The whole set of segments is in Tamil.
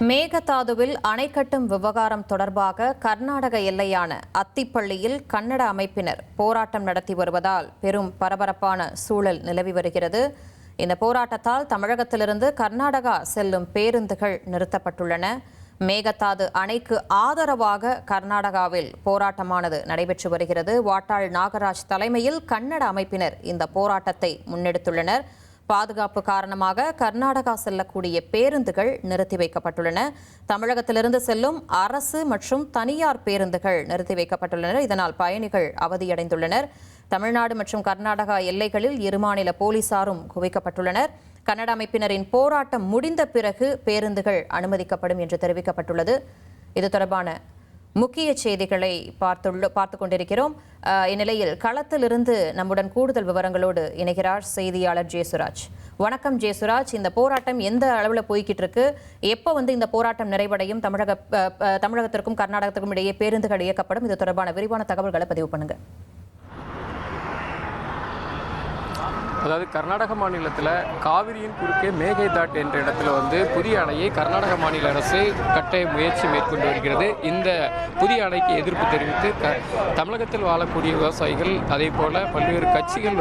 மேகதாதுவில் அணை கட்டும் விவகாரம் தொடர்பாக கர்நாடக எல்லையான அத்திப்பள்ளியில் கன்னட அமைப்பினர் போராட்டம் நடத்தி வருவதால் பெரும் பரபரப்பான சூழல் நிலவி வருகிறது. இந்த போராட்டத்தால் தமிழகத்திலிருந்து கர்நாடகா செல்லும் பேருந்துகள் நிறுத்தப்பட்டுள்ளன. மேகதாது அணைக்கு ஆதரவாக கர்நாடகாவில் போராட்டமானது நடைபெற்று வருகிறது. வாட்டாள் நாகராஜ் தலைமையில் கன்னட அமைப்பினர் இந்த போராட்டத்தை முன்னெடுத்துள்ளனர். பாதுகாப்பு காரணமாக கர்நாடகா செல்லக்கூடிய பேருந்துகள் நிறுத்தி வைக்கப்பட்டுள்ளன. தமிழகத்திலிருந்து செல்லும் அரசு மற்றும் தனியார் பேருந்துகள் நிறுத்தி வைக்கப்பட்டுள்ளன. இதனால் பயணிகள் அவதியடைந்துள்ளனர். தமிழ்நாடு மற்றும் கர்நாடகா எல்லைகளில் இரு மாநில போலீசாரும் குவிக்கப்பட்டுள்ளனர். கன்னட அமைப்பினரின் போராட்டம் முடிந்த பிறகு பேருந்துகள் அனுமதிக்கப்படும் என்று தெரிவிக்கப்பட்டுள்ளது. இது தொடர்பான முக்கிய செய்திகளை பார்த்து கொண்டிருக்கிறோம். இந்நிலையில் களத்திலிருந்து நம்முடன் கூடுதல் விவரங்களோடு இணைகிறார் செய்தியாளர் ஜெயசுராஜ். வணக்கம் ஜெயசுராஜ். இந்த போராட்டம் எந்த அளவில் போய்கிட்டு இருக்கு? எப்போ இந்த போராட்டம் நிறைவடையும்? தமிழகத்திற்கும் கர்நாடகத்திற்கும் இடையே பேருந்துகள் இயக்கப்படும். இது தொடர்பான விரிவான தகவல்களை பதிவு பண்ணுங்க. அதாவது கர்நாடக மாநிலத்தில் காவிரியின் குறுக்கே மேகதாட் என்ற இடத்துல புதிய அணையை கர்நாடக மாநில அரசு கட்ட முயற்சி மேற்கொண்டு வருகிறது. இந்த புதிய அணைக்கு எதிர்ப்பு தெரிவித்து தமிழகத்தில் வாழக்கூடிய விவசாயிகள் அதே போல பல்வேறு கட்சிகள்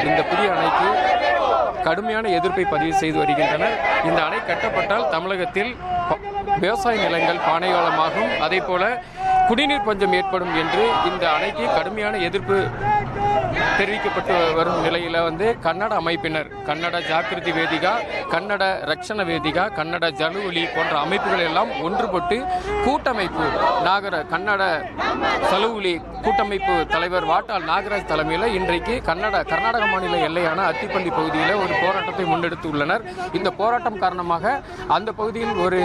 இந்த புதிய அணைக்கு கடுமையான எதிர்ப்பை பதிவு செய்து வருகின்றனர். இந்த அணை கட்டப்பட்டால் தமிழகத்தில் விவசாய நிலங்கள் பானையோளமாகும், அதே போல குடிநீர் பஞ்சம் ஏற்படும் என்று இந்த அணைக்கு கடுமையான எதிர்ப்பு தெரிவிக்கப்பட்டு வரும் நிலையில் கன்னட அமைப்பினர், கன்னட ஜாகிருதி வேதிகா, கன்னட ரக்ஷண வேதிகா, கன்னட ஜலுவலி போன்ற அமைப்புகள் எல்லாம் ஒன்றுபட்டு கூட்டமைப்பு கன்னட சலுவலி கூட்டமைப்பு தலைவர் வாட்டாள் நாகராஜ் தலைமையில் இன்றைக்கு கர்நாடக மாநில எல்லையான அத்திப்பள்ளி பகுதியில் ஒரு போராட்டத்தை முன்னெடுத்துள்ளனர். இந்த போராட்டம் காரணமாக அந்த பகுதியில் ஒரு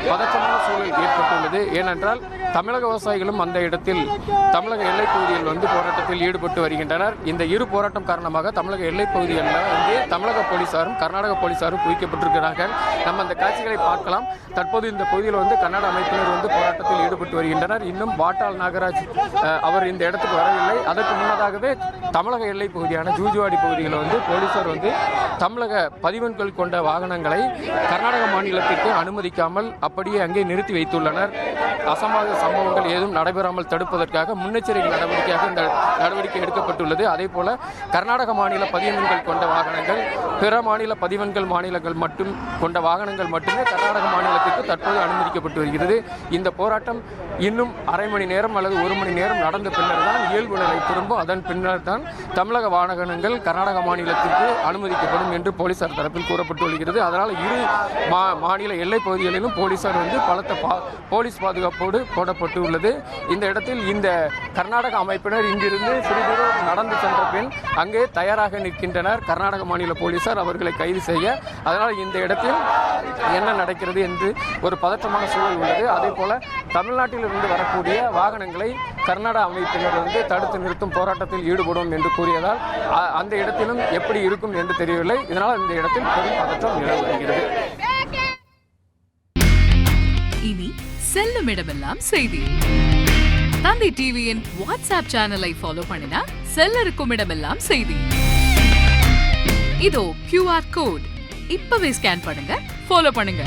பதற்றமான சூழல் ஏற்பட்டுள்ளது. ஏனென்றால் தமிழக விவசாயிகளும் அந்த இடத்தில் தமிழக எல்லைப் பகுதியில் போராட்டத்தில் ஈடுபட்டு வருகின்றனர். இந்த இரு போராட்டம் காரணமாக தமிழக எல்லைப் பகுதிகளில் தமிழக போலீசாரும் கர்நாடக போலீசாரும் குவிக்கப்பட்டிருக்கிறார்கள். நம்ம அந்த காட்சிகளை பார்க்கலாம். தற்போது இந்த பகுதியில் கன்னட அமைப்பினர் போராட்டத்தில் ஈடுபட்டு வருகின்றனர். இன்னும் வாட்டாள் நாகராஜ் அவர் இந்த இடத்துக்கு வரவில்லை. அதற்கு முன்னதாகவே தமிழக எல்லைப் பகுதியான ஜூஜுவாடி பகுதியில் போலீசார் தமிழக பதிவெண்கள் கொண்ட வாகனங்களை கர்நாடக மாநிலத்திற்கு அனுமதிக்காமல் அப்படியே அங்கே நிறுத்தி வைத்துள்ளனர். அசம்பாவித சம்பவங்கள் ஏதும் நடைபெறாமல் தடுப்பதற்காக முன்னெச்சரிக்கை நடவடிக்கையாக இந்த நடவடிக்கை எடுக்கப்பட்டுள்ளது. அதே போல கர்நாடக மாநில பதிவெண்கள் கொண்ட வாகனங்கள், பிற மாநில பதிவெண்கள் மாநிலங்கள் மட்டும் கொண்ட வாகனங்கள் மட்டுமே கர்நாடக மாநிலத்திற்கு தற்போது அனுமதிக்கப்பட்டு வருகிறது. இந்த போராட்டம் இன்னும் அரை மணி நேரம் அல்லது ஒரு மணி நேரம் நடந்த பின்னர் தான் இயல்பு நிலை திரும்பும். அதன் பின்னர் தான் தமிழக வாகனங்கள் கர்நாடக மாநிலத்திற்கு அனுமதிக்கப்படும் என்று போலீசார் தரப்பில் கூறப்பட்டு வருகிறது. அதனால் இரு மாநில எல்லைப் பகுதிகளிலும் போலீசார் பலத்த போலீஸ் பாதுகாப்போடு போடப்பட்டு உள்ளது. இந்த இடத்தில் இந்த கர்நாடக அமைப்பினர் இங்கிருந்து சிறிது தூரம் நடந்து சென்ற பின் அங்கே தயாராக நிற்கின்றனர் கர்நாடக மாநில போலீசார் அவர்களை கைது செய்ய. அதனால் இந்த இடத்தில் என்ன நடக்கிறது என்று ஒரு பதற்றமான சூழல் உள்ளது. அதே போல தமிழ்நாட்டில் இருந்து வரக்கூடிய வாகனங்களை கர்நாடக அமைப்பினர் தடுத்து நிறுத்தும் போராட்டத்தில் ஈடுபடும் என்று கூறியதால் அந்த இடத்திலும் எப்படி இருக்கும் என்று தெரியவில்லை. இதனால் இந்த இடத்தில் பெரும் பதற்றம் நிலவி வருகிறது. இனி செல்லும் இடமெல்லாம் செய்தி. தந்தி டிவியின் வாட்ஸ்அப் சேனலை ஃபாலோ பண்ணினா செல்ல இருக்கும் இடமெல்லாம் செய்தி. இதோ QR கோட் இப்பவே ஸ்கேன் பண்ணுங்க, ஃபாலோ பண்ணுங்க.